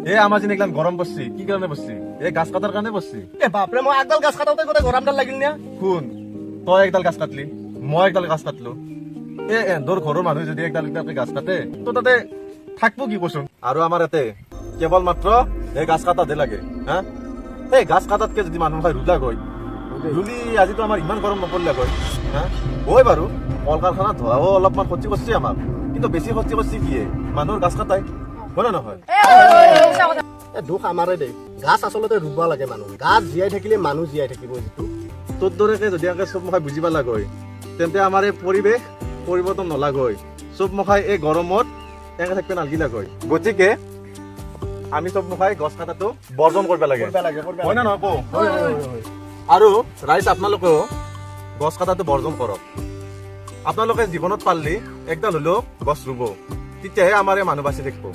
আমাৰ জিনিস গৰম বসছি কি কাৰণে বসছি এই গাছ কাটাৰ কাৰণে বসছি এ বাপৰে মই একডাল গাছ কাটাতে গোটেই গৰমডাল লাগিল না শুন তই একডাল গাছ কাটলি মই একডাল গাছ কাটলো এন্দৰ ঘৰৰ মানুহে যদি একডাল একডালকে গাছ কাটে তো তাতে থাকবো কি কচোন আৰু আমাৰ ইয়াতে কেৱল মাত্ৰ এই গাছ কাটাতে লাগে হা এই গাছ কাটাতকে যদি মানুহ হয় ৰুলা গৈ ৰুলি আজিতো আমাৰ ইমান গৰম নপৰিলে গৈ হা হয় বাৰু কল কাৰখানাত ধোৱাও অলপমান ক্ষতি কৰিছে আমাৰ কিন্তু বেছি ক্ষতি কৰিছে কি মানুহৰ গাছ কাটাই হয় নে নহয় এ দুখ আমাৰে দেই গাছ আচলতে ৰুব লাগে মানুহ গাছ জীয়াই থাকিলে মানুহ জীয়াই থাকিব যিটো তোৰ দৰেকে যদি চব মখাই বুজিব লাগৈ তেন্তে আমাৰ এই পৰিৱেশ পৰিৱৰ্তন নলাগৈ চব মখাই এই গৰমত এনেকে থাকিব নালাগিলাগৈ গতিকে আমি চব মখাই গছ কাটাটো বৰ্জন কৰিব লাগে হয় না নহয় কওঁ আৰু ৰাইজ আপোনালোকেও গছ কাটাটো বৰ্জন কৰক আপোনালোকে জীৱনত পাৰিলে একডাল হলেও গছ ৰুব তেতিয়াহে আমাৰ এই মানুহ বাচি থাকিব